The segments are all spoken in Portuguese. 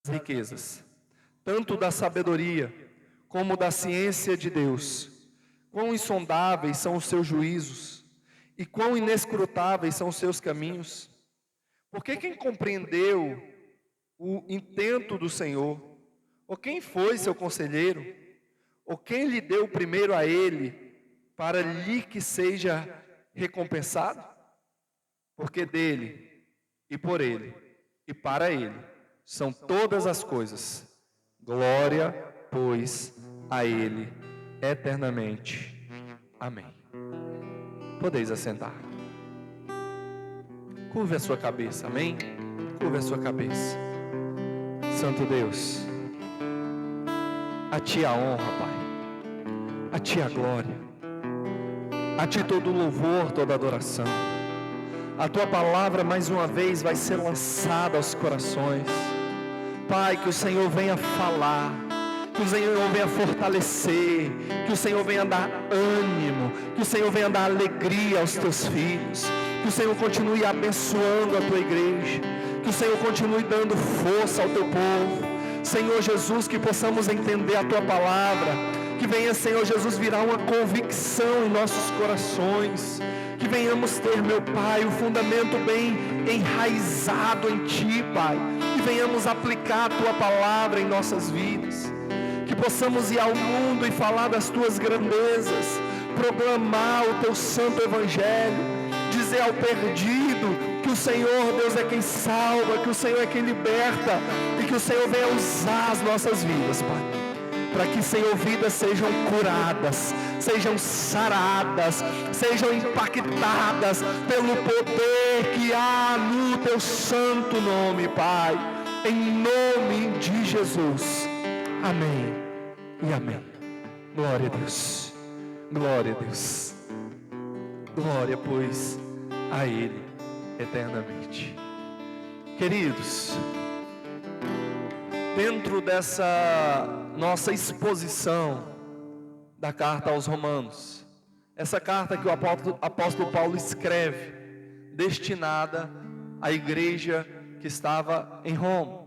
riquezas, tanto da sabedoria como da ciência de Deus. Quão insondáveis são os seus juízos, e quão inescrutáveis são os seus caminhos. Porque quem compreendeu o intento do Senhor? Ou quem foi seu conselheiro? Ou quem lhe deu primeiro a ele, para lhe que seja recompensado? Porque dele, e por ele, e para ele, são todas as coisas. Glória, pois, a ele, eternamente. Amém. Podeis assentar. Curve a sua cabeça, amém? Curve a sua cabeça. Santo Deus, a Ti a honra, Pai. A Ti a glória. A Ti todo o louvor, toda a adoração. A Tua palavra mais uma vez vai ser lançada aos corações. Pai, que o Senhor venha falar, que o Senhor venha fortalecer, que o Senhor venha dar ânimo, que o Senhor venha dar alegria aos Teus filhos, que o Senhor continue abençoando a Tua igreja, que o Senhor continue dando força ao Teu povo. Senhor Jesus, que possamos entender a Tua palavra, que venha, Senhor Jesus, virar uma convicção em nossos corações, que venhamos ter, meu Pai, o fundamento bem enraizado em Ti, Pai, que venhamos aplicar a Tua palavra em nossas vidas, que possamos ir ao mundo e falar das Tuas grandezas, proclamar o Teu santo evangelho, dizer ao perdido que o Senhor, Deus, é quem salva, que o Senhor é quem liberta, e que o Senhor venha usar as nossas vidas, Pai, para que, Senhor, vidas sejam curadas, sejam saradas, sejam impactadas pelo poder que há no Teu santo nome, Pai, em nome de Jesus, amém e amém. Glória a Deus, glória a Deus, glória, pois, a Ele eternamente. Queridos, dentro dessa nossa exposição da carta aos Romanos, essa carta que o apóstolo Paulo escreve, destinada à igreja que estava em Roma.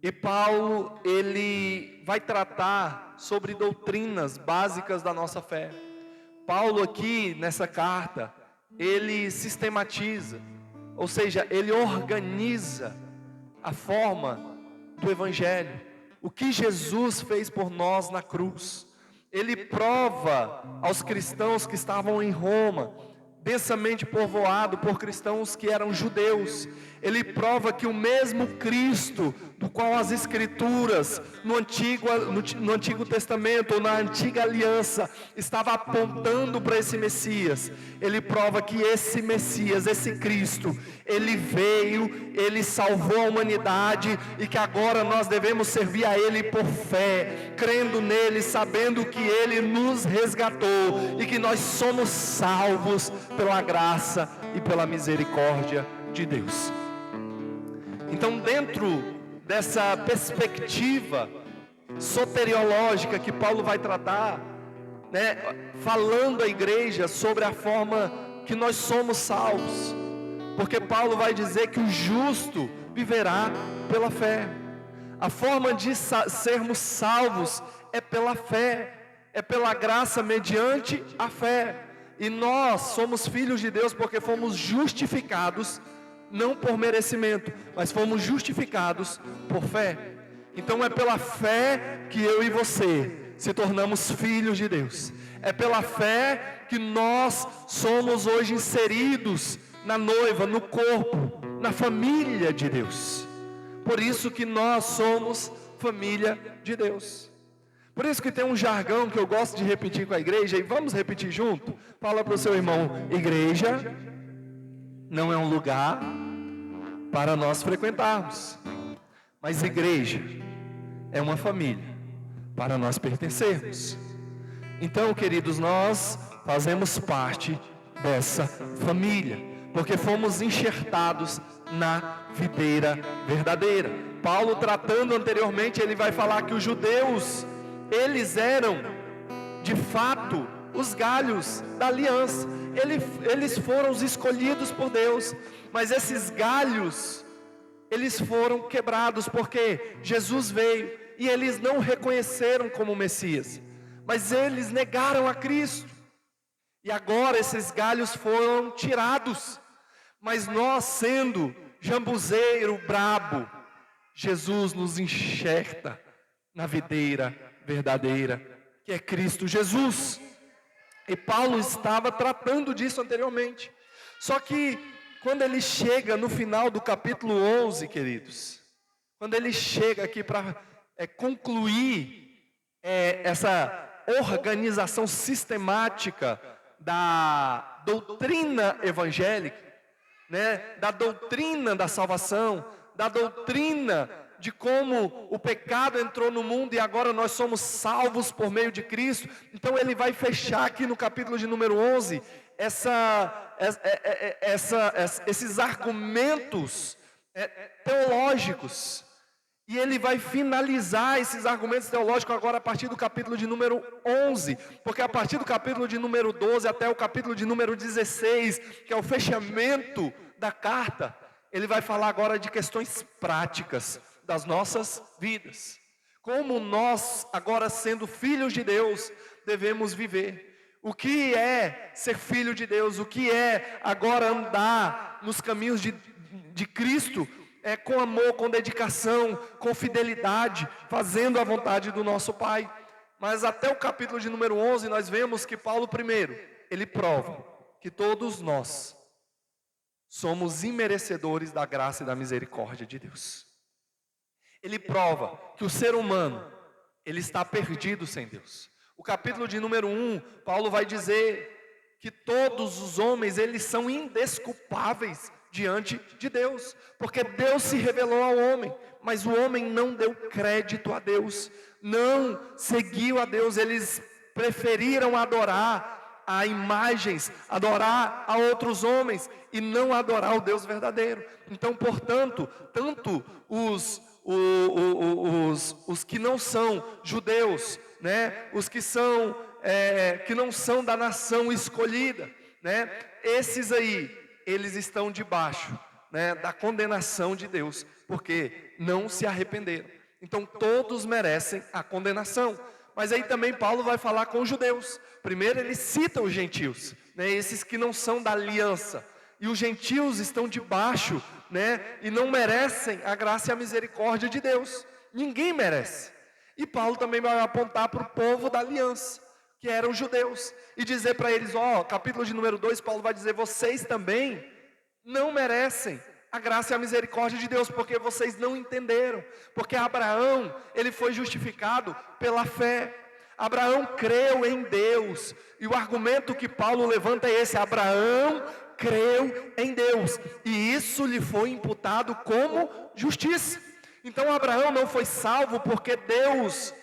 E Paulo, ele vai tratar sobre doutrinas básicas da nossa fé. Paulo aqui, nessa carta, ele sistematiza, ou seja, ele organiza a forma do evangelho, o que Jesus fez por nós na cruz. Ele prova aos cristãos que estavam em Roma, densamente povoado por cristãos que eram judeus. Ele prova que o mesmo Cristo, do qual as Escrituras, no Antigo Testamento, ou na Antiga Aliança, estava apontando para esse Messias. Ele prova que esse Messias, esse Cristo, Ele veio, Ele salvou a humanidade, e que agora nós devemos servir a Ele por fé, crendo nele, sabendo que Ele nos resgatou, e que nós somos salvos pela graça e pela misericórdia de Deus. Então, dentro dessa perspectiva soteriológica que Paulo vai tratar, falando à igreja sobre a forma que nós somos salvos, porque Paulo vai dizer que o justo viverá pela fé. A forma de sermos salvos é pela fé, é pela graça mediante a fé. E nós somos filhos de Deus porque fomos justificados, não por merecimento, mas fomos justificados por fé. Então é pela fé que eu e você se tornamos filhos de Deus. É pela fé que nós somos hoje inseridos na noiva, no corpo, na família de Deus. Por isso que nós somos família de Deus. Por isso que tem um jargão que eu gosto de repetir com a igreja, e vamos repetir junto? Fala para o seu irmão: igreja não é um lugar para nós frequentarmos, mas igreja é uma família para nós pertencermos. Então, queridos, nós fazemos parte dessa família, porque fomos enxertados na videira verdadeira. Paulo, tratando anteriormente, ele vai falar que os judeus, eles eram de fato os galhos da aliança. Eles foram os escolhidos por Deus, mas esses galhos eles foram quebrados, porque Jesus veio e eles não reconheceram como Messias, mas eles negaram a Cristo. E agora esses galhos foram tirados, mas nós, sendo jambuzeiro brabo, Jesus nos enxerta na videira verdadeira, que é Cristo Jesus. E Paulo estava tratando disso anteriormente. Só que quando ele chega no final do capítulo 11, queridos, quando ele chega aqui para concluir essa organização sistemática da doutrina evangélica, né, da doutrina da salvação, da doutrina de como o pecado entrou no mundo e agora nós somos salvos por meio de Cristo. Então ele vai fechar aqui no capítulo de número 11 esses argumentos teológicos. E ele vai finalizar esses argumentos teológicos agora a partir do capítulo de número 11, porque a partir do capítulo de número 12 até o capítulo de número 16, que é o fechamento da carta, ele vai falar agora de questões práticas das nossas vidas. Como nós, agora sendo filhos de Deus, devemos viver. O que é ser filho de Deus? O que é agora andar nos caminhos de Cristo? Com amor, com dedicação, com fidelidade, fazendo a vontade do nosso Pai. Mas até o capítulo de número 11, nós vemos que Paulo, primeiro, ele prova que todos nós somos imerecedores da graça e da misericórdia de Deus. Ele prova que o ser humano, ele está perdido sem Deus. O capítulo de número 1, Paulo vai dizer que todos os homens, eles são indesculpáveis diante de Deus, porque Deus se revelou ao homem, mas o homem não deu crédito a Deus, não seguiu a Deus, eles preferiram adorar a imagens, adorar a outros homens, e não adorar o Deus verdadeiro. Então, portanto, tanto os que não são judeus, né, os que não são da nação escolhida, né, esses aí, eles estão debaixo, né, da condenação de Deus, porque não se arrependeram. Então todos merecem a condenação. Mas aí também Paulo vai falar com os judeus. Primeiro ele cita os gentios, né, esses que não são da aliança. E os gentios estão debaixo, né, e não merecem a graça e a misericórdia de Deus. Ninguém merece. E Paulo também vai apontar para o povo da aliança, que eram judeus, e dizer para eles, capítulo de número 2, Paulo vai dizer, vocês também não merecem a graça e a misericórdia de Deus, porque vocês não entenderam, porque Abraão, ele foi justificado pela fé, Abraão creu em Deus, e o argumento que Paulo levanta é esse, Abraão creu em Deus, e isso lhe foi imputado como justiça. Então Abraão não foi salvo porque Deus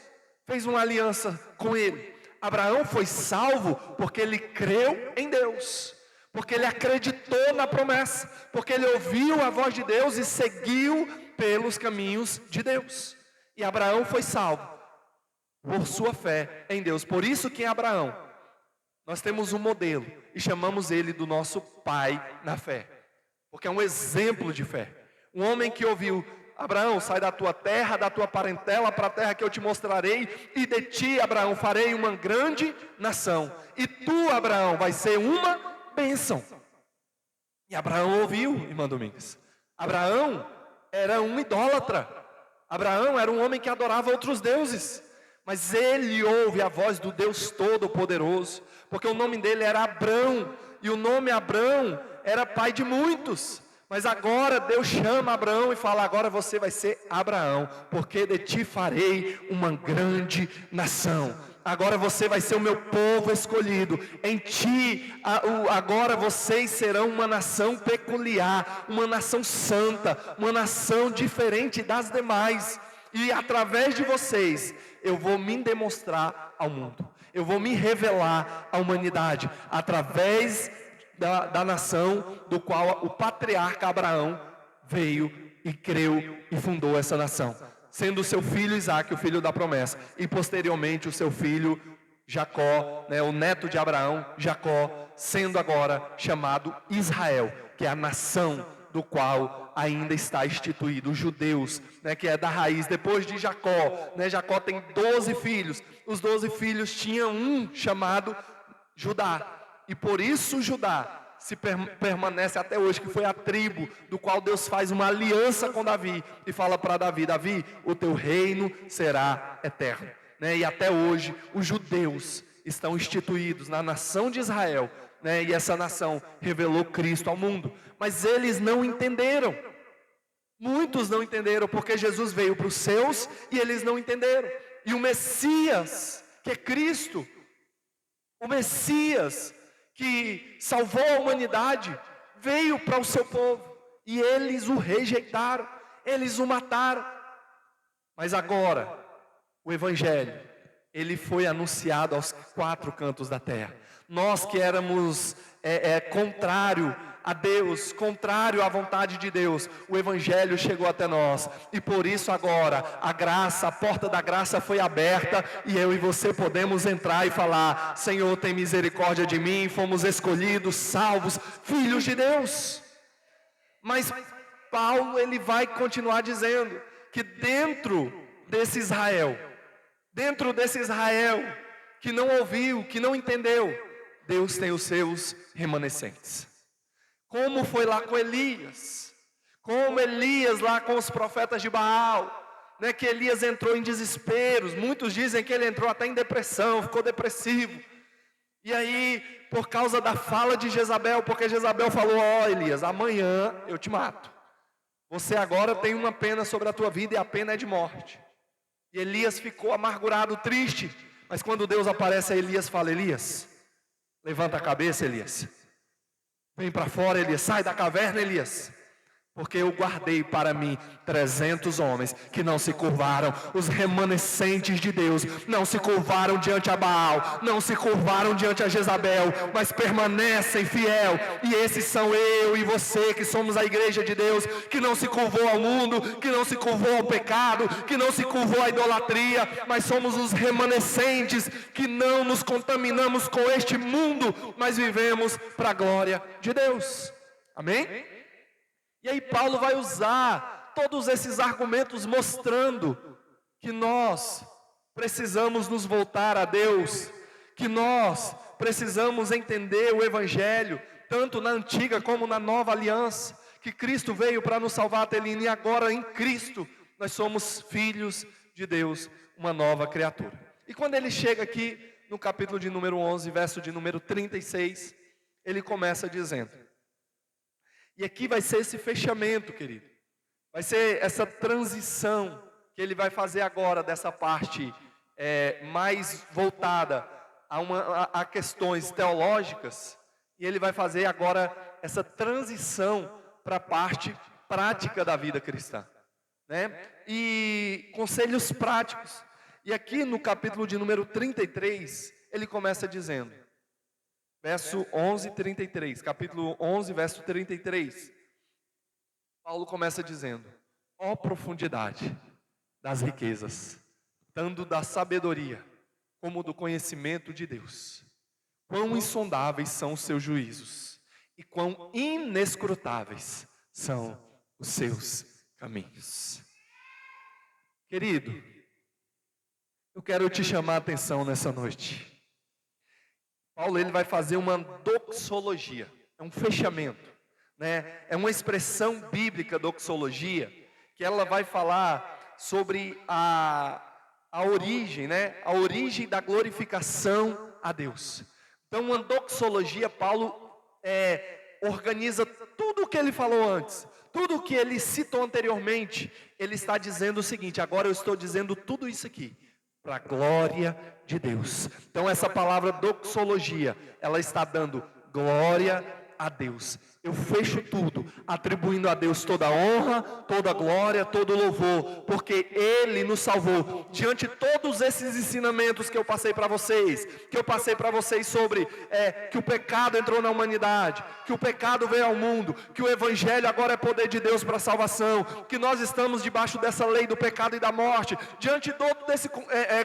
fez uma aliança com ele, Abraão foi salvo porque ele creu em Deus, porque ele acreditou na promessa, porque ele ouviu a voz de Deus e seguiu pelos caminhos de Deus. E Abraão foi salvo por sua fé em Deus. Por isso que em Abraão nós temos um modelo e chamamos ele do nosso pai na fé, porque é um exemplo de fé. Um homem que ouviu, Abraão, sai da tua terra, da tua parentela, para a terra que eu te mostrarei, e de ti, Abraão, farei uma grande nação, e tu, Abraão, vai ser uma bênção. E Abraão ouviu, irmã Domingues. Abraão era um idólatra, Abraão era um homem que adorava outros deuses, mas ele ouve a voz do Deus Todo-Poderoso, porque o nome dele era Abrão, e o nome Abrão era pai de muitos. Mas agora Deus chama Abraão e fala, agora você vai ser Abraão, porque de ti farei uma grande nação. Agora você vai ser o meu povo escolhido. Em ti, agora vocês serão uma nação peculiar, uma nação santa, uma nação diferente das demais. E através de vocês, eu vou me demonstrar ao mundo. Eu vou me revelar à humanidade, através da nação do qual o patriarca Abraão veio e creu e fundou essa nação, sendo o seu filho Isaque o filho da promessa, e posteriormente o seu filho Jacó, né, o neto de Abraão, Jacó, sendo agora chamado Israel, que é a nação do qual ainda está instituído. Os judeus, né, que é da raiz, depois de Jacó, né, Jacó tem 12 filhos, os 12 filhos tinham um chamado Judá, e por isso Judá permanece até hoje, que foi a tribo do qual Deus faz uma aliança com Davi, e fala para Davi: Davi, o teu reino será eterno, né? E até hoje os judeus estão instituídos na nação de Israel, né? E essa nação revelou Cristo ao mundo, mas eles não entenderam. Muitos não entenderam, porque Jesus veio para os seus e eles não entenderam. E o Messias, que é Cristo, o Messias que salvou a humanidade, veio para o seu povo, e eles o rejeitaram, eles o mataram. Mas agora, o Evangelho, ele foi anunciado aos 4 cantos da terra. Nós que éramos contrário a Deus, contrário à vontade de Deus, o Evangelho chegou até nós, e por isso agora a graça, a porta da graça foi aberta, e eu e você podemos entrar e falar: Senhor, tem misericórdia de mim, fomos escolhidos, salvos, filhos de Deus. Mas Paulo, ele vai continuar dizendo que dentro desse Israel que não ouviu, que não entendeu, Deus tem os seus remanescentes. Como foi lá com Elias, como Elias lá com os profetas de Baal, né, que Elias entrou em desesperos. Muitos dizem que ele entrou até em depressão, ficou depressivo. E aí, por causa da fala de Jezabel, porque Jezabel falou: ó Elias, amanhã eu te mato. Você agora tem uma pena sobre a tua vida, e a pena é de morte. E Elias ficou amargurado, triste. Mas quando Deus aparece a Elias, fala: Elias, levanta a cabeça, Elias. Vem para fora, Elias, sai da caverna, Elias. Porque eu guardei para mim 300 homens que não se curvaram. Os remanescentes de Deus não se curvaram diante a Baal, não se curvaram diante a Jezabel, mas permanecem fiel. E esses são eu e você, que somos a igreja de Deus, que não se curvou ao mundo, que não se curvou ao pecado, que não se curvou à idolatria, mas somos os remanescentes que não nos contaminamos com este mundo, mas vivemos para a glória de Deus. Amém? E aí Paulo vai usar todos esses argumentos mostrando que nós precisamos nos voltar a Deus, que nós precisamos entender o Evangelho, tanto na antiga como na nova aliança, que Cristo veio para nos salvar, Telina, e agora em Cristo nós somos filhos de Deus, uma nova criatura. E quando ele chega aqui no capítulo de número 11, verso de número 36, ele começa dizendo, e aqui vai ser esse fechamento, querido, vai ser essa transição que ele vai fazer agora dessa parte mais voltada a questões teológicas, e ele vai fazer agora essa transição para a parte prática da vida cristã, né? E conselhos práticos. E aqui no capítulo de número 33, ele começa dizendo, verso 11, 33, capítulo 11, verso 33, Paulo começa dizendo, ó profundidade das riquezas, tanto da sabedoria, como do conhecimento de Deus, quão insondáveis são os seus juízos, e quão inescrutáveis são os seus caminhos. Querido, eu quero te chamar a atenção nessa noite. Paulo, ele vai fazer uma doxologia, é um fechamento, né? É uma expressão bíblica, doxologia, que ela vai falar sobre a origem, né? A origem da glorificação a Deus. Então, uma doxologia, Paulo organiza tudo o que ele falou antes, tudo o que ele citou anteriormente. Ele está dizendo o seguinte, agora eu estou dizendo tudo isso aqui para a glória de Deus. Então essa palavra doxologia, ela está dando glória a Deus. Eu fecho tudo, atribuindo a Deus toda a honra, toda a glória, todo o louvor, porque Ele nos salvou. Diante de todos esses ensinamentos que eu passei para vocês, sobre que o pecado entrou na humanidade, que o pecado veio ao mundo, que o Evangelho agora é poder de Deus para a salvação, que nós estamos debaixo dessa lei do pecado e da morte, diante de todo desse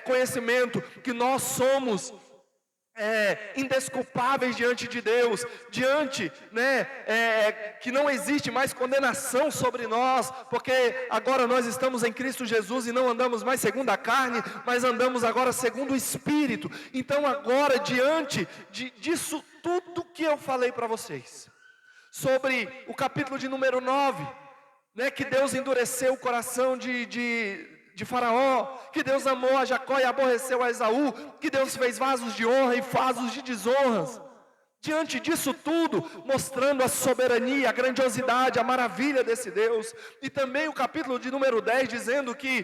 conhecimento, que nós somos indesculpáveis diante de Deus, diante, que não existe mais condenação sobre nós, porque agora nós estamos em Cristo Jesus e não andamos mais segundo a carne, mas andamos agora segundo o Espírito. Então agora, diante disso tudo que eu falei para vocês, sobre o capítulo de número 9, que Deus endureceu o coração de Faraó, que Deus amou a Jacó e aborreceu a Esaú, que Deus fez vasos de honra e vasos de desonras. Diante disso tudo, mostrando a soberania, a grandiosidade, a maravilha desse Deus. E também o capítulo de número 10, dizendo que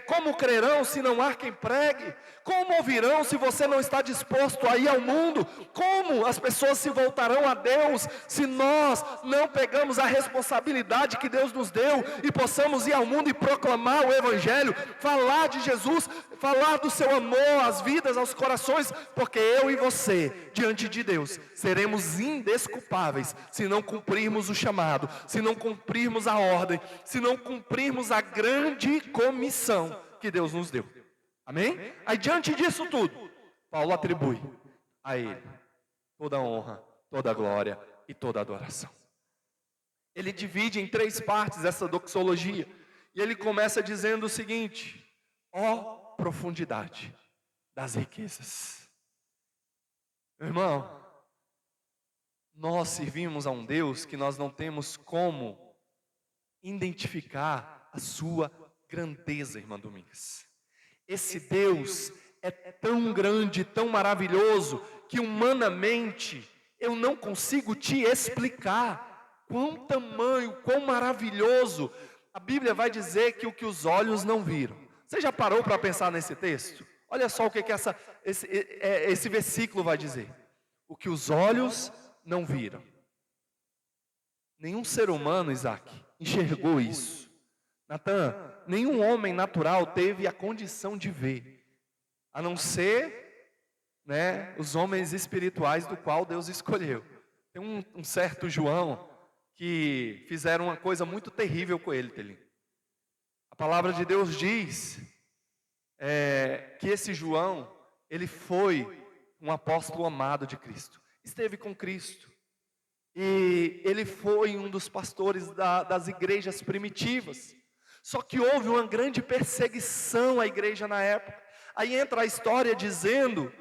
como crerão se não há quem pregue? Como ouvirão se você não está disposto a ir ao mundo? Como as pessoas se voltarão a Deus se nós não pegamos a responsabilidade que Deus nos deu e possamos ir ao mundo e proclamar o Evangelho, falar de Jesus, falar do seu amor às vidas, aos corações, porque eu e você, diante de Deus, seremos indesculpáveis se não cumprirmos o chamado, se não cumprirmos a ordem, se não cumprirmos a grande comissão que Deus nos deu. Amém? Aí diante disso tudo, Paulo atribui a ele toda a honra, toda a glória e toda a adoração. Ele divide em 3 partes essa doxologia, e ele começa dizendo o seguinte: ó profundidade das riquezas. Meu irmão, nós servimos a um Deus que nós não temos como identificar a sua grandeza, irmã Domingues. Esse Deus é tão grande, tão maravilhoso, que humanamente eu não consigo te explicar quão tamanho, quão maravilhoso. A Bíblia vai dizer que o que os olhos não viram. Você já parou para pensar nesse texto? Olha só o que esse versículo vai dizer. O que os olhos não viram. Nenhum ser humano, Isaac, enxergou isso. Natan, nenhum homem natural teve a condição de ver, a não ser, os homens espirituais do qual Deus escolheu. Tem um certo João que fizeram uma coisa muito terrível com ele, Telim. A palavra de Deus diz que esse João, ele foi um apóstolo amado de Cristo, esteve com Cristo, e ele foi um dos pastores das igrejas primitivas. Só que houve uma grande perseguição à igreja na época. Aí entra a história dizendo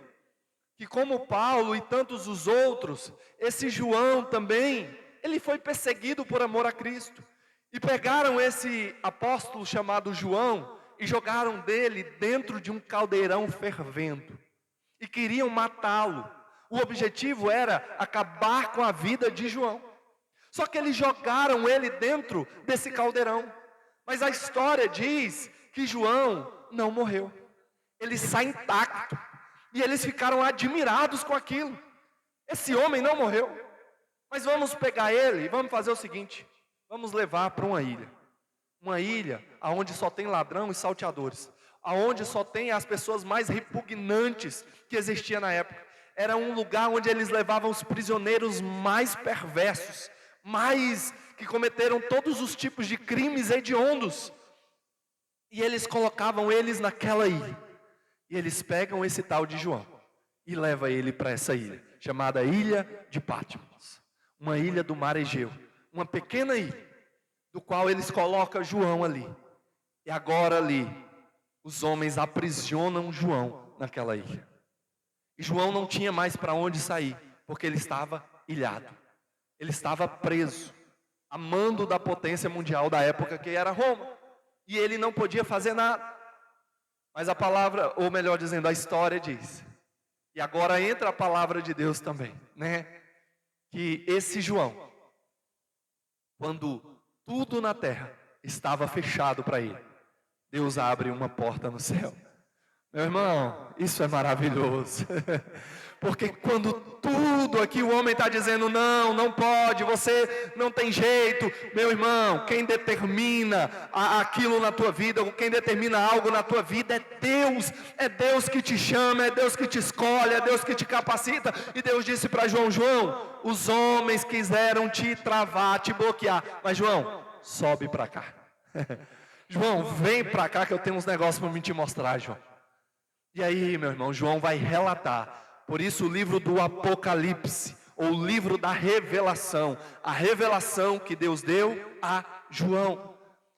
que, como Paulo e tantos os outros, esse João também, ele foi perseguido por amor a Cristo. E pegaram esse apóstolo chamado João e jogaram dele dentro de um caldeirão fervendo. E queriam matá-lo. O objetivo era acabar com a vida de João. Só que eles jogaram ele dentro desse caldeirão. Mas a história diz que João não morreu. Ele sai intacto. E eles ficaram admirados com aquilo. Esse homem não morreu. Mas vamos pegar ele e vamos fazer o seguinte: vamos levar para uma ilha. Uma ilha onde só tem ladrão e salteadores. Onde só tem as pessoas mais repugnantes que existiam na época. Era um lugar onde eles levavam os prisioneiros mais perversos, que cometeram todos os tipos de crimes hediondos. E eles colocavam eles naquela ilha. E eles pegam esse tal de João e levam ele para essa ilha, chamada Ilha de Patmos. Uma ilha do mar Egeu. Uma pequena ilha, do qual eles colocam João ali. E agora ali, os homens aprisionam João naquela ilha. E João não tinha mais para onde sair, porque ele estava ilhado. Ele estava preso, a mando da potência mundial da época, que era Roma. E ele não podia fazer nada. Mas a palavra, ou melhor dizendo, a história diz. E agora entra a palavra de Deus também, que esse João, quando tudo na terra estava fechado para ele, Deus abre uma porta no céu. Meu irmão, isso é maravilhoso. Porque quando tudo aqui o homem está dizendo, não pode, você não tem jeito. Meu irmão, quem determina aquilo na tua vida, ou quem determina algo na tua vida é Deus. É Deus que te chama, é Deus que te escolhe, é Deus que te capacita. E Deus disse para João: João, os homens quiseram te travar, te bloquear. Mas João, sobe para cá. João, vem para cá que eu tenho uns negócios para me te mostrar, João. E aí, meu irmão, João vai relatar Por isso o livro do Apocalipse, ou o livro da revelação, a revelação que Deus deu a João.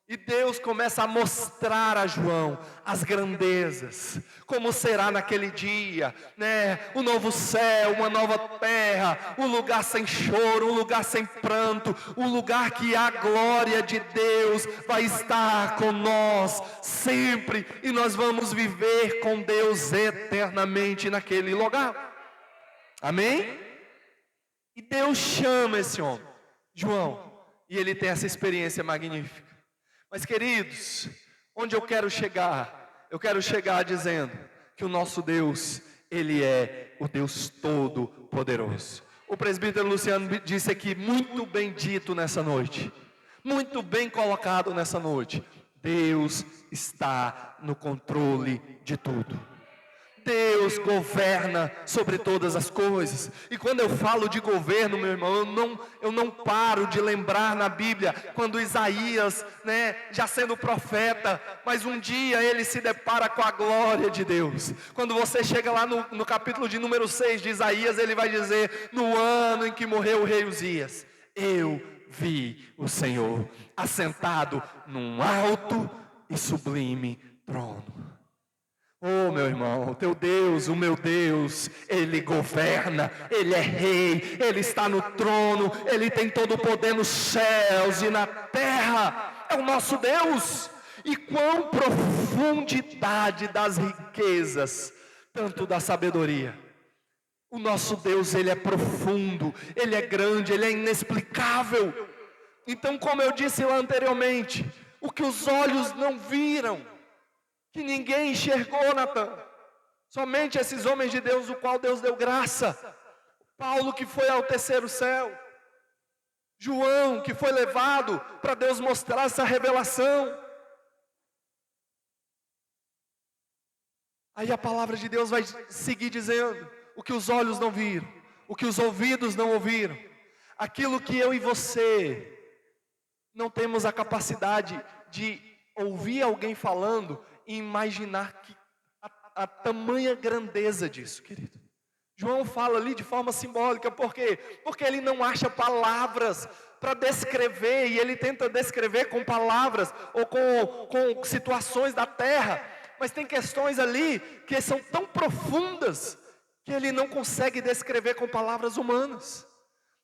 E Deus começa a mostrar a João as grandezas, como será naquele dia, né? O novo céu, uma nova terra, um lugar sem choro, um lugar sem pranto, um lugar que a glória de Deus vai estar com nós sempre, e nós vamos viver com Deus eternamente naquele lugar. Amém? E Deus chama esse homem, João, e ele tem essa experiência magnífica. Mas queridos, onde eu quero chegar? Eu quero chegar dizendo que o nosso Deus, Ele é o Deus Todo-Poderoso. O presbítero Luciano disse aqui, muito bem dito nessa noite, muito bem colocado nessa noite: Deus está no controle de tudo. Deus governa sobre todas as coisas. E quando eu falo de governo, meu irmão, eu não paro de lembrar na Bíblia, quando Isaías, já sendo profeta, mas um dia ele se depara com a glória de Deus. Quando você chega lá no capítulo de número 6 de Isaías, ele vai dizer: no ano em que morreu o rei Uzias, eu vi o Senhor assentado num alto e sublime trono. Oh, meu irmão, teu Deus, o meu Deus, Ele governa, Ele é rei, Ele está no trono, Ele tem todo o poder nos céus e na terra. É o nosso Deus. E quão profundidade das riquezas, tanto da sabedoria. O nosso Deus, Ele é profundo, Ele é grande, Ele é inexplicável. Então, como eu disse lá anteriormente, o que os olhos não viram, que ninguém enxergou, Natan, somente esses homens de Deus, o qual Deus deu graça. Paulo, que foi ao terceiro céu, João, que foi levado para Deus mostrar essa revelação. Aí a palavra de Deus vai seguir dizendo: o que os olhos não viram, o que os ouvidos não ouviram, aquilo que eu e você não temos a capacidade de ouvir alguém falando e imaginar que a tamanha grandeza disso, querido. João fala ali de forma simbólica, por quê? Porque ele não acha palavras para descrever, e ele tenta descrever com palavras, ou com situações da terra, mas tem questões ali que são tão profundas, que ele não consegue descrever com palavras humanas.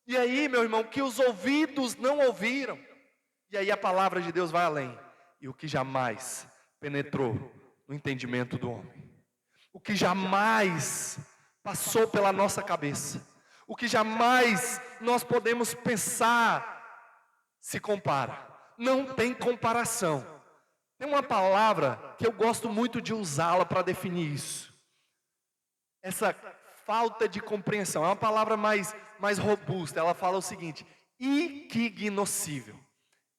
E aí, meu irmão, que os ouvidos não ouviram, e aí a palavra de Deus vai além, e o que jamais penetrou no entendimento do homem, o que jamais passou pela nossa cabeça, o que jamais nós podemos pensar, se compara. Não tem comparação. Tem uma palavra que eu gosto muito de usá-la para definir isso, essa falta de compreensão. É uma palavra mais robusta. Ela fala o seguinte: inquignoscível.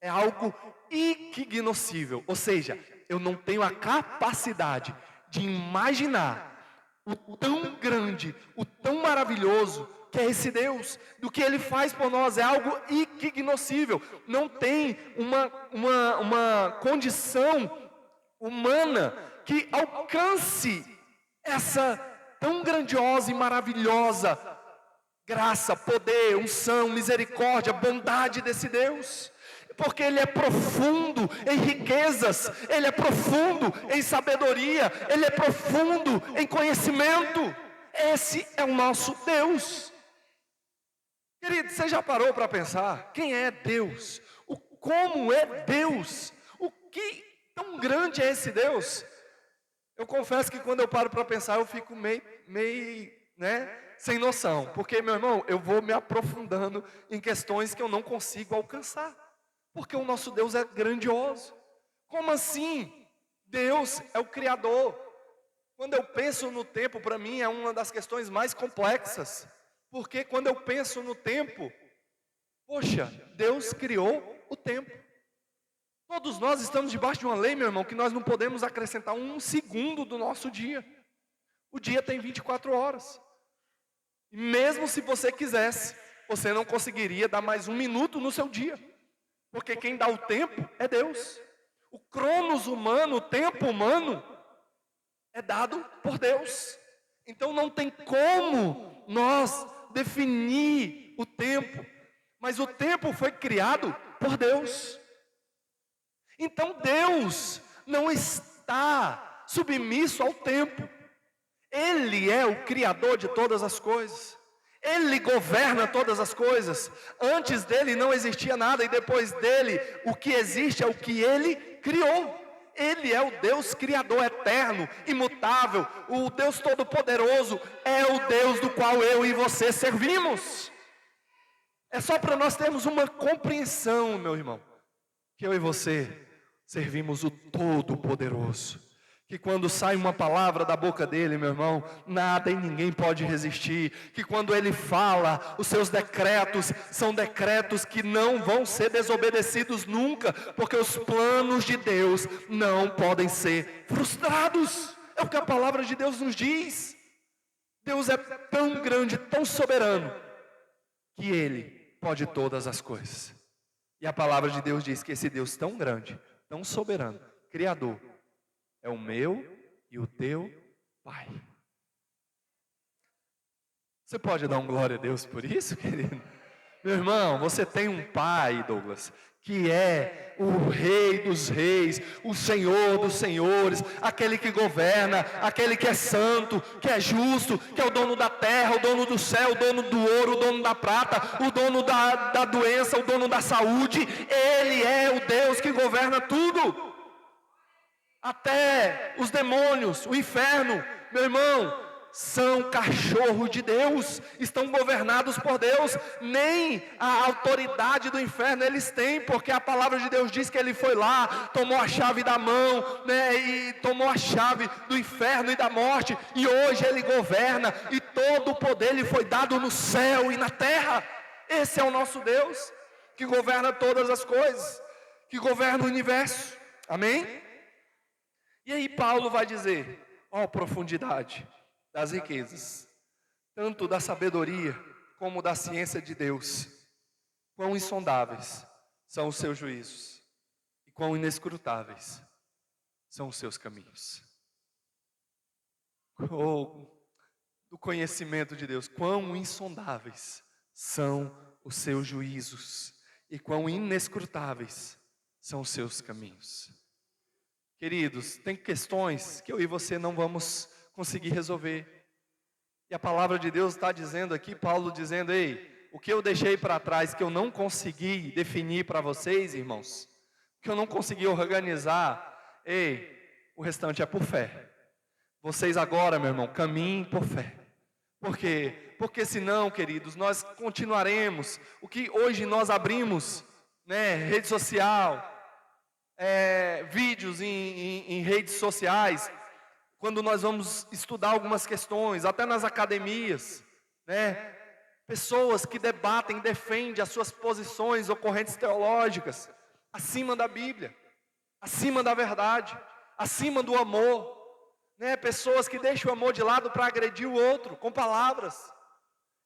É algo inquignoscível, ou seja, eu não tenho a capacidade de imaginar o tão grande, o tão maravilhoso que é esse Deus, do que Ele faz por nós. É algo inquignoscível, não tem uma condição humana que alcance essa tão grandiosa e maravilhosa graça, poder, unção, misericórdia, bondade desse Deus. Porque Ele é profundo em riquezas, Ele é profundo em sabedoria, Ele é profundo em conhecimento. Esse é o nosso Deus. Querido, você já parou para pensar quem é Deus? Como é Deus? O que tão grande é esse Deus? Eu confesso que quando eu paro para pensar, eu fico meio sem noção. Porque, meu irmão, eu vou me aprofundando em questões que eu não consigo alcançar. Porque o nosso Deus é grandioso. Como assim? Deus é o Criador. Quando eu penso no tempo, para mim é uma das questões mais complexas. Porque quando eu penso no tempo, poxa, Deus criou o tempo. Todos nós estamos debaixo de uma lei, meu irmão, que nós não podemos acrescentar um segundo do nosso dia. O dia tem 24 horas. E mesmo se você quisesse, você não conseguiria dar mais um minuto no seu dia. Porque quem dá o tempo é Deus. O cronos humano, o tempo humano, é dado por Deus. Então não tem como nós definir o tempo, mas o tempo foi criado por Deus. Então Deus não está submisso ao tempo. Ele é o Criador de todas as coisas. Ele governa todas as coisas. Antes dele não existia nada, e depois dele o que existe é o que ele criou. Ele é o Deus Criador eterno, imutável, o Deus Todo-Poderoso, é o Deus do qual eu e você servimos. É só para nós termos uma compreensão, meu irmão, que eu e você servimos o Todo-Poderoso. Que quando sai uma palavra da boca dele, meu irmão, nada e ninguém pode resistir. Que quando ele fala, os seus decretos são decretos que não vão ser desobedecidos nunca, porque os planos de Deus não podem ser frustrados. É o que a palavra de Deus nos diz. Deus é tão grande, tão soberano, que Ele pode todas as coisas. E a palavra de Deus diz que esse Deus tão grande, tão soberano, Criador, é o meu e o teu Pai. Você pode dar um glória a Deus por isso, querido? Meu irmão, você tem um Pai, Douglas, que é o Rei dos Reis, o Senhor dos Senhores, aquele que governa, aquele que é santo, que é justo, que é o dono da terra, o dono do céu, o dono do ouro, o dono da prata, o dono da doença, o dono da saúde. Ele é o Deus que governa tudo. Até os demônios, o inferno, meu irmão, são cachorro de Deus, estão governados por Deus. Nem a autoridade do inferno eles têm, porque a palavra de Deus diz que ele foi lá, tomou a chave da mão, e tomou a chave do inferno e da morte, e hoje ele governa, e todo o poder lhe foi dado no céu e na terra. Esse é o nosso Deus, que governa todas as coisas, que governa o universo, amém? E aí Paulo vai dizer, profundidade das riquezas, tanto da sabedoria como da ciência de Deus, quão insondáveis são os seus juízos, e quão inescrutáveis são os seus caminhos. Do conhecimento de Deus, quão insondáveis são os seus juízos, e quão inescrutáveis são os seus caminhos. Queridos, tem questões que eu e você não vamos conseguir resolver. E a palavra de Deus está dizendo aqui, Paulo dizendo, o que eu deixei para trás, que eu não consegui definir para vocês, irmãos, que eu não consegui organizar, o restante é por fé. Vocês agora, meu irmão, caminhem por fé. Por quê? Porque senão, queridos, nós continuaremos, o que hoje nós abrimos, rede social, vídeos em redes sociais, quando nós vamos estudar algumas questões, até nas academias, pessoas que debatem, defendem as suas posições ou correntes teológicas, acima da Bíblia, acima da verdade, acima do amor, pessoas que deixam o amor de lado para agredir o outro, com palavras.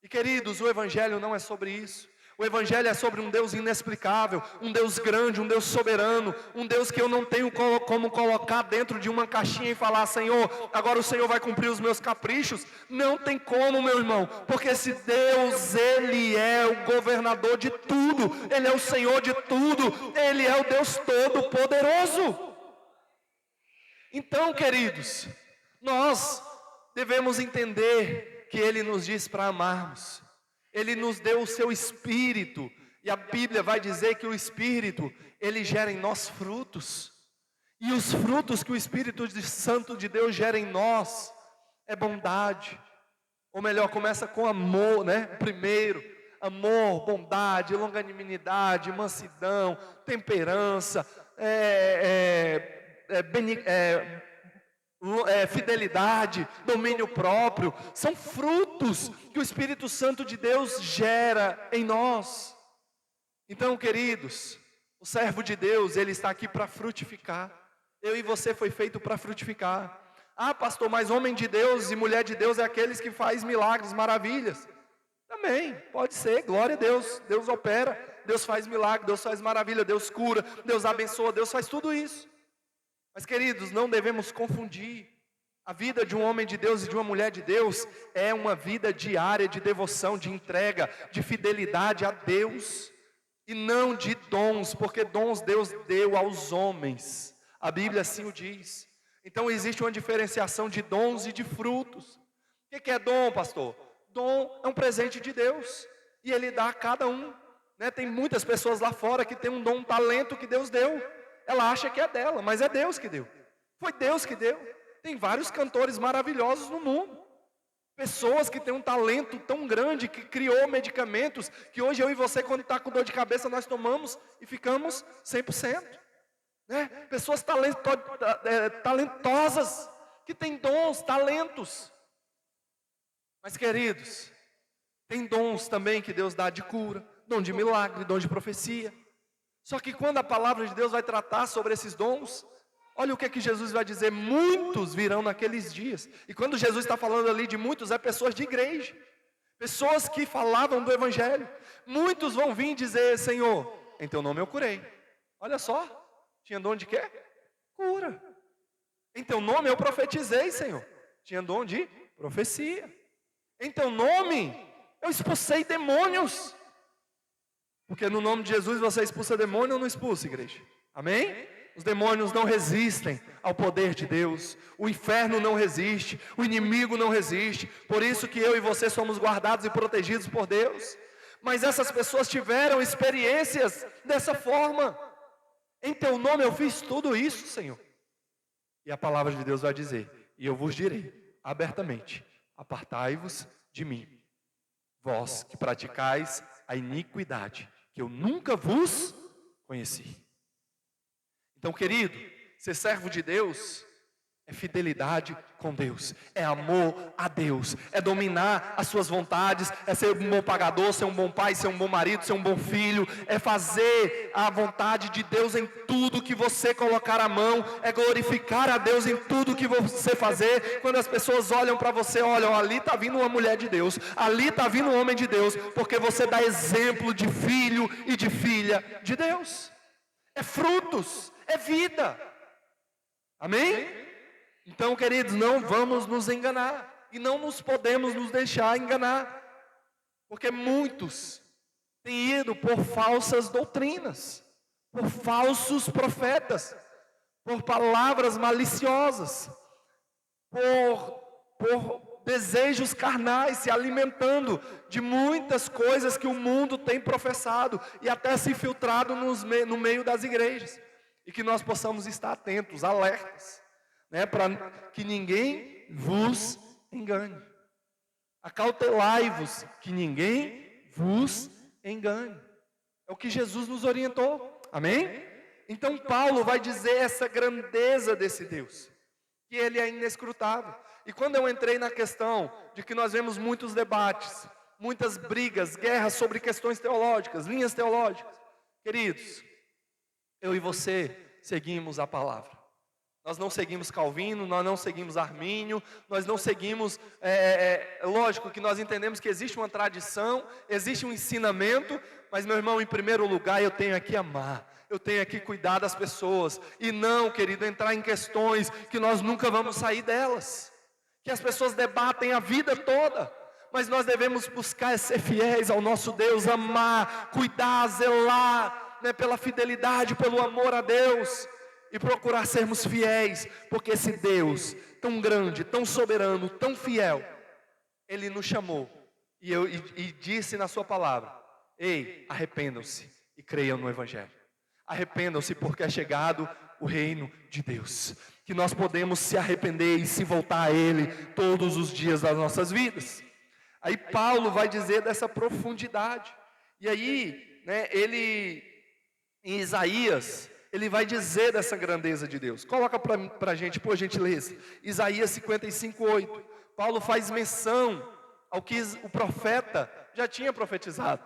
E queridos, o Evangelho não é sobre isso. O Evangelho é sobre um Deus inexplicável, um Deus grande, um Deus soberano, um Deus que eu não tenho como colocar dentro de uma caixinha e falar, Senhor, agora o Senhor vai cumprir os meus caprichos. Não tem como, meu irmão, porque esse Deus, Ele é o governador de tudo, Ele é o Senhor de tudo, Ele é o Deus Todo-Poderoso. Então, queridos, nós devemos entender que Ele nos diz para amarmos. Ele nos deu o seu Espírito, e a Bíblia vai dizer que o Espírito, ele gera em nós frutos, e os frutos que o Espírito Santo de Deus gera em nós, é bondade, ou melhor, começa com amor, primeiro, amor, bondade, longanimidade, mansidão, temperança, fidelidade, domínio próprio, são frutos que o Espírito Santo de Deus gera em nós. Então, queridos, o servo de Deus, ele está aqui para frutificar. Eu e você foi feito para frutificar. Pastor, mas homem de Deus e mulher de Deus é aqueles que faz milagres, maravilhas. Também, pode ser, glória a Deus. Deus opera, Deus faz milagre, Deus faz maravilha, Deus cura, Deus abençoa, Deus faz tudo isso. Mas, queridos, não devemos confundir. A vida de um homem de Deus e de uma mulher de Deus é uma vida diária de devoção, de entrega, de fidelidade a Deus, e não de dons, porque dons Deus deu aos homens. A Bíblia assim o diz. Então existe uma diferenciação de dons e de frutos. O que é dom, pastor? Dom é um presente de Deus, e Ele dá a cada um. Tem muitas pessoas lá fora que têm um dom, um talento que Deus deu. Ela acha que é dela, mas é Deus que deu. Foi Deus que deu. Tem vários cantores maravilhosos no mundo. Pessoas que têm um talento tão grande, que criou medicamentos, que hoje eu e você, quando está com dor de cabeça, nós tomamos e ficamos 100%. Pessoas talentosas, que têm dons, talentos. Mas queridos, tem dons também que Deus dá de cura, dom de milagre, dom de profecia. Só que quando a palavra de Deus vai tratar sobre esses dons, olha o que Jesus vai dizer: muitos virão naqueles dias. E quando Jesus está falando ali de muitos, é pessoas de igreja, pessoas que falavam do Evangelho. Muitos vão vir dizer: Senhor, em teu nome eu curei. Olha só, tinha dom de quê? Cura. Em teu nome eu profetizei, Senhor. Tinha dom de profecia. Em teu nome eu expulsei demônios. Porque no nome de Jesus você expulsa demônio ou não expulsa, igreja? Amém? Os demônios não resistem ao poder de Deus. O inferno não resiste. O inimigo não resiste. Por isso que eu e você somos guardados e protegidos por Deus. Mas essas pessoas tiveram experiências dessa forma. Em teu nome eu fiz tudo isso, Senhor. E a palavra de Deus vai dizer: e eu vos direi abertamente: apartai-vos de mim, vós que praticais a iniquidade, que eu nunca vos conheci. Então, querido, ser servo de Deus é fidelidade com Deus, é amor a Deus, é dominar as suas vontades, é ser um bom pagador, ser um bom pai, ser um bom marido, ser um bom filho, é fazer a vontade de Deus em tudo que você colocar a mão, é glorificar a Deus em tudo que você fazer. Quando as pessoas olham para você, olham, ali está vindo uma mulher de Deus, ali está vindo um homem de Deus, porque você dá exemplo de filho e de filha de Deus. É frutos, é vida. Amém? Então, queridos, não vamos nos enganar, e não nos podemos nos deixar enganar, porque muitos têm ido por falsas doutrinas, por falsos profetas, por palavras maliciosas, por desejos carnais, se alimentando de muitas coisas que o mundo tem professado, e até se infiltrado no meio das igrejas, e que nós possamos estar atentos, alertas, para que ninguém vos engane. Acautelai-vos, que ninguém vos engane. É o que Jesus nos orientou. Amém? Então Paulo vai dizer essa grandeza desse Deus, que Ele é inescrutável. E quando eu entrei na questão de que nós vemos muitos debates, muitas brigas, guerras sobre questões teológicas, linhas teológicas, queridos, eu e você seguimos a palavra. Nós não seguimos Calvino, nós não seguimos Armínio, nós não seguimos, lógico que nós entendemos que existe uma tradição, existe um ensinamento, mas meu irmão, em primeiro lugar eu tenho aqui amar, eu tenho aqui cuidar das pessoas, e não, querido, entrar em questões que nós nunca vamos sair delas, que as pessoas debatem a vida toda, mas nós devemos buscar ser fiéis ao nosso Deus, amar, cuidar, zelar, pela fidelidade, pelo amor a Deus, e procurar sermos fiéis, porque esse Deus tão grande, tão soberano, tão fiel, Ele nos chamou e disse na sua palavra: ei, arrependam-se e creiam no Evangelho. Arrependam-se, porque é chegado o reino de Deus, que nós podemos se arrepender e se voltar a Ele todos os dias das nossas vidas. Aí Paulo vai dizer dessa profundidade, e aí, ele, em Isaías, ele vai dizer dessa grandeza de Deus. Coloca para a gente, por gentileza, Isaías 55:8. Paulo faz menção ao que o profeta já tinha profetizado,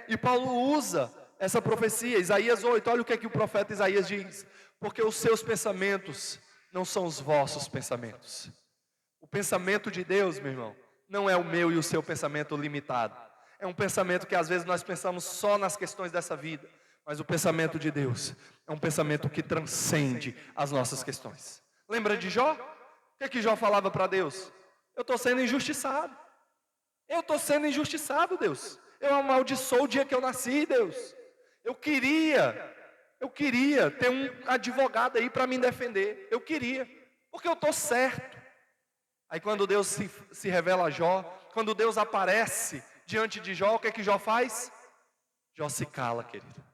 e Paulo usa essa profecia, Isaías 8, olha o que o profeta Isaías diz: porque os seus pensamentos não são os vossos pensamentos. O pensamento de Deus, meu irmão, não é o meu e o seu pensamento limitado. É um pensamento que às vezes nós pensamos só nas questões dessa vida, mas o pensamento de Deus é um pensamento que transcende as nossas questões. Lembra de Jó? que Jó falava para Deus? Eu estou sendo injustiçado. Eu estou sendo injustiçado, Deus. Eu amaldiçoo o dia que eu nasci, Deus. Eu queria ter um advogado aí para me defender. Eu queria, porque eu estou certo. Aí quando Deus se revela a Jó, quando Deus aparece diante de Jó, o que Jó faz? Jó se cala, querido.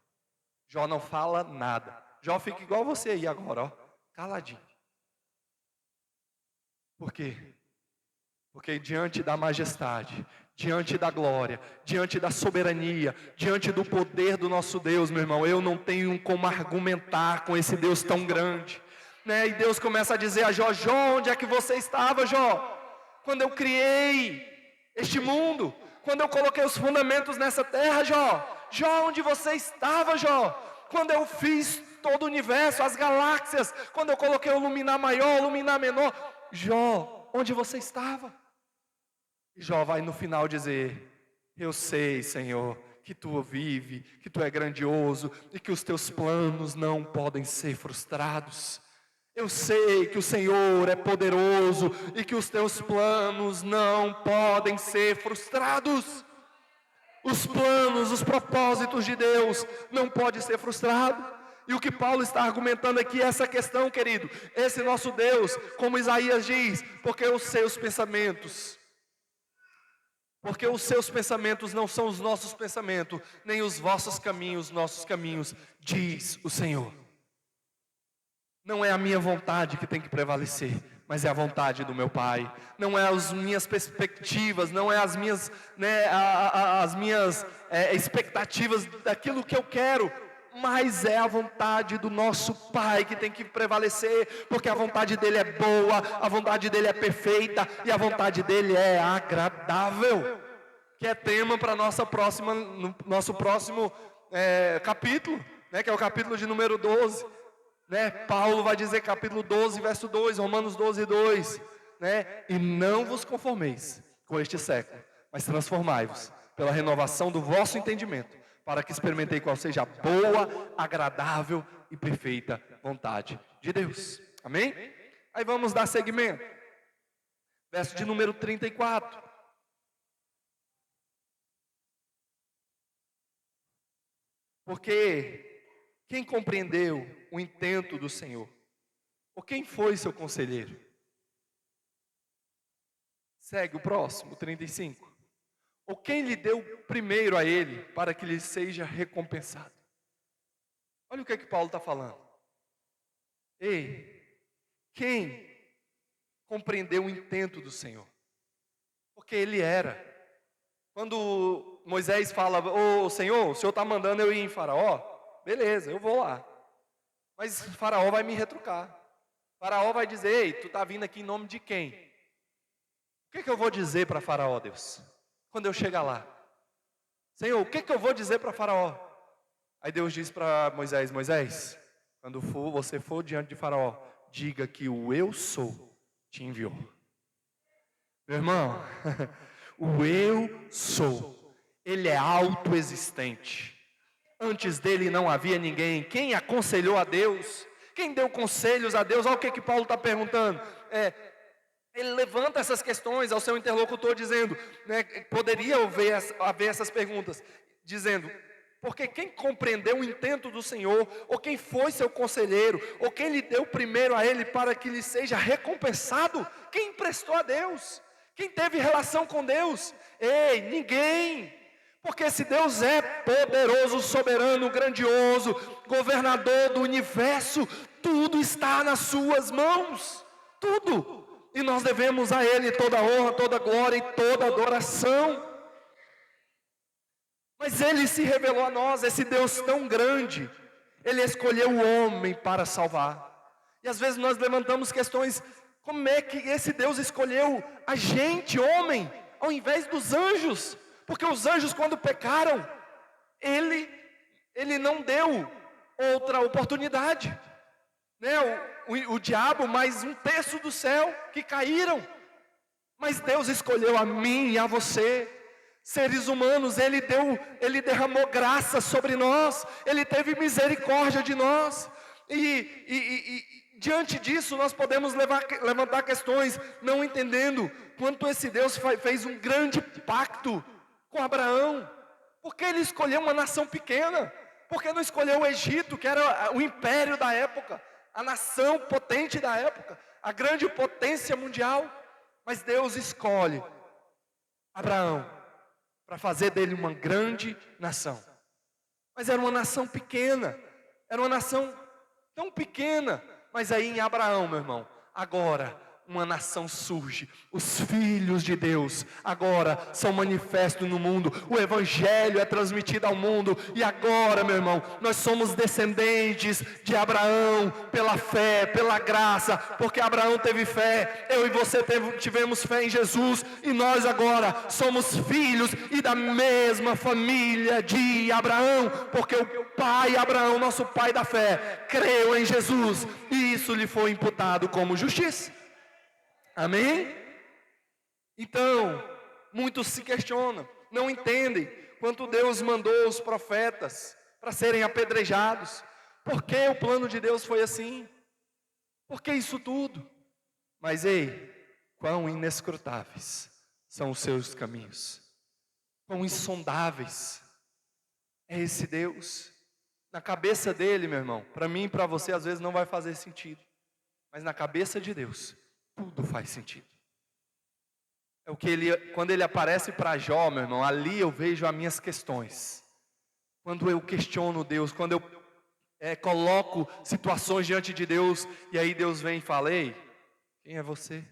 Jó não fala nada. Jó fica igual você aí agora, ó, caladinho. Por quê? Porque diante da majestade, diante da glória, diante da soberania, diante do poder do nosso Deus, meu irmão, eu não tenho como argumentar com esse Deus tão grande, né? E Deus começa a dizer a Jó: Jó, onde é que você estava, Jó? Quando eu criei este mundo, quando eu coloquei os fundamentos nessa terra, Jó? Jó, onde você estava, Jó? Quando eu fiz todo o universo, as galáxias, quando eu coloquei o luminar maior, o luminar menor, Jó, onde você estava? E Jó vai no final dizer: eu sei, Senhor, que Tu vive, que Tu é grandioso e que os Teus planos não podem ser frustrados. Eu sei que o Senhor é poderoso e que os Teus planos não podem ser frustrados. Os planos, os propósitos de Deus não podem ser frustrados. E o que Paulo está argumentando aqui é essa questão, querido. Esse nosso Deus, como Isaías diz, porque os seus pensamentos não são os nossos pensamentos, nem os vossos caminhos, nossos caminhos, diz o Senhor. Não é a minha vontade que tem que prevalecer, mas é a vontade do meu Pai. Não é as minhas perspectivas, não é as minhas, expectativas daquilo que eu quero, mas é a vontade do nosso Pai que tem que prevalecer, porque a vontade dele é boa, a vontade dele é perfeita e a vontade dele é agradável, que é tema para nosso próximo capítulo, né, que é o capítulo de número 12. Né? Paulo vai dizer, capítulo 12, verso 2, Romanos 12, 2, né? E não vos conformeis com este século, mas transformai-vos pela renovação do vosso entendimento, para que experimentei qual seja a boa, agradável e perfeita vontade de Deus. Amém? Aí vamos dar seguimento. Verso de número 34. Porque quem compreendeu o intento do Senhor? Ou quem foi seu conselheiro? Segue o próximo, 35. Ou quem lhe deu primeiro a ele, para que lhe seja recompensado? Olha o que Paulo está falando. Ei, quem compreendeu o intento do Senhor? Porque ele era. Quando Moisés fala: ô Senhor, o Senhor está mandando eu ir em Faraó? Beleza, eu vou lá. Mas Faraó vai me retrucar. Faraó vai dizer: ei, tu está vindo aqui em nome de quem? O que eu vou dizer para Faraó, Deus? Quando eu chegar lá, Senhor, o que eu vou dizer para Faraó? Aí Deus diz para Moisés: Moisés, quando você for diante de Faraó, diga que o eu sou te enviou. Meu irmão, o eu sou, ele é autoexistente. Antes dele não havia ninguém. Quem aconselhou a Deus? Quem deu conselhos a Deus? Olha o que Paulo está perguntando. Ele levanta essas questões ao seu interlocutor dizendo, né, poderia haver essas perguntas, dizendo: porque quem compreendeu o intento do Senhor, ou quem foi seu conselheiro, ou quem lhe deu primeiro a ele para que lhe seja recompensado? Quem emprestou a Deus? Quem teve relação com Deus? Ei, ninguém. Porque se Deus é poderoso, soberano, grandioso, governador do universo, tudo está nas suas mãos, tudo. E nós devemos a Ele toda a honra, toda a glória e toda a adoração. Mas Ele se revelou a nós, esse Deus tão grande. Ele escolheu o homem para salvar. E às vezes nós levantamos questões: como é que esse Deus escolheu a gente, homem, ao invés dos anjos? Porque os anjos, quando pecaram, ele não deu outra oportunidade, né? O diabo, mais 1/3 do céu que caíram. Mas Deus escolheu a mim e a você, seres humanos. Ele derramou graça sobre nós, Ele teve misericórdia de nós. E diante disso nós podemos levantar questões, não entendendo quanto esse Deus fez um grande pacto com Abraão. Porque ele escolheu uma nação pequena? Porque não escolheu o Egito, que era o império da época, a nação potente da época, a grande potência mundial? Mas Deus escolhe Abraão para fazer dele uma grande nação. Mas era uma nação pequena, era uma nação tão pequena. Mas aí em Abraão, meu irmão, agora uma nação surge. Os filhos de Deus agora são manifestos no mundo. O evangelho é transmitido ao mundo. E agora, meu irmão, nós somos descendentes de Abraão pela fé, pela graça. Porque Abraão teve fé, eu e você tivemos fé em Jesus. E nós agora somos filhos e da mesma família de Abraão. Porque o pai Abraão, nosso pai da fé, creu em Jesus. E isso lhe foi imputado como justiça. Amém? Então, muitos se questionam, não entendem quanto Deus mandou os profetas para serem apedrejados. Por que o plano de Deus foi assim? Por que isso tudo? Mas ei, quão inescrutáveis são os seus caminhos, quão insondáveis é esse Deus. Na cabeça dele, meu irmão, para mim e para você às vezes não vai fazer sentido, mas na cabeça de Deus tudo faz sentido. É o que quando ele aparece para Jó, meu irmão, ali eu vejo as minhas questões. Quando eu questiono Deus, quando eu coloco situações diante de Deus, e aí Deus vem e fala: ei, quem é você?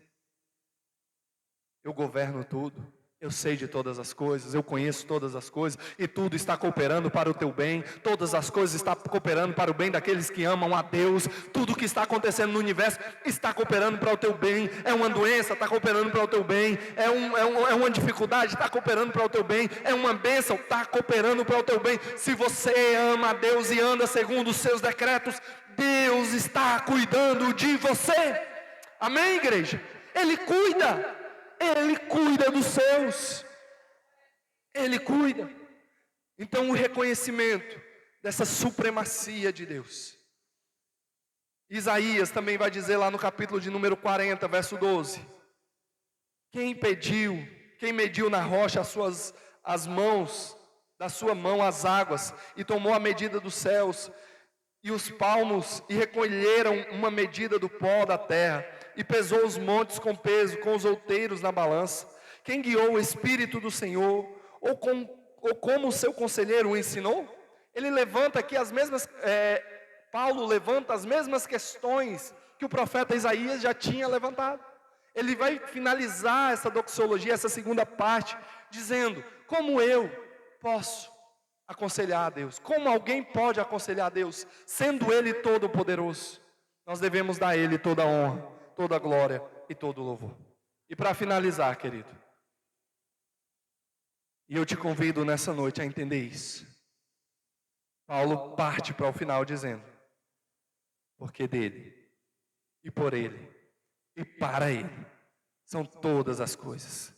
Eu governo tudo. Eu sei de todas as coisas, eu conheço todas as coisas, e tudo está cooperando para o teu bem, todas as coisas estão cooperando para o bem daqueles que amam a Deus, tudo que está acontecendo no universo está cooperando para o teu bem. É uma doença, está cooperando para o teu bem, é uma dificuldade, está cooperando para o teu bem, é uma bênção, está cooperando para o teu bem. Se você ama a Deus e anda segundo os seus decretos, Deus está cuidando de você. Amém, igreja? Ele cuida dos seus, Ele cuida. Então o reconhecimento dessa supremacia de Deus. Isaías também vai dizer lá no capítulo de número 40, verso 12: quem mediu na rocha as mãos, da sua mão as águas, e tomou a medida dos céus, e os palmos, e recolheram uma medida do pó da terra, e pesou os montes com peso, com os outeiros na balança. Quem guiou o Espírito do Senhor, ou como o seu conselheiro o ensinou? Ele levanta aqui Paulo levanta as mesmas questões que o profeta Isaías já tinha levantado. Ele vai finalizar essa doxologia, essa segunda parte, dizendo: como eu posso aconselhar a Deus? Como alguém pode aconselhar a Deus, sendo Ele todo poderoso? Nós devemos dar a Ele toda a honra, toda a glória e todo o louvor. E para finalizar, querido, e eu te convido nessa noite a entender isso. Paulo parte para o final dizendo: porque dele, e por ele, e para ele, são todas as coisas.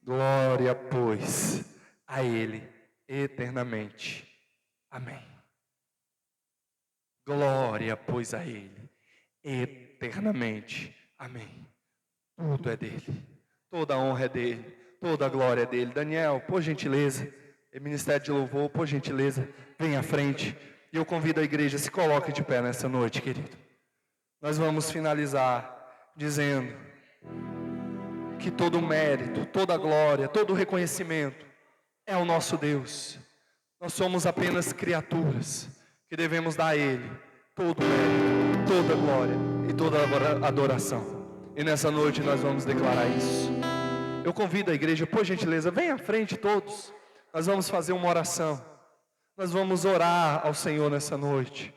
Glória, pois, a ele eternamente. Amém. Glória, pois, a ele eternamente. Amém. Tudo é dele, toda a honra é dele, toda a glória é dele. Daniel, por gentileza, Ministério de Louvor, por gentileza, vem à frente. E eu convido a igreja, se coloque de pé nessa noite, querido. Nós vamos finalizar dizendo que todo o mérito, toda a glória, todo o reconhecimento é o nosso Deus. Nós somos apenas criaturas que devemos dar a Ele todo o mérito, toda a glória e toda a adoração. E nessa noite nós vamos declarar isso. Eu convido a igreja, por gentileza, venha à frente todos. Nós vamos fazer uma oração. Nós vamos orar ao Senhor nessa noite.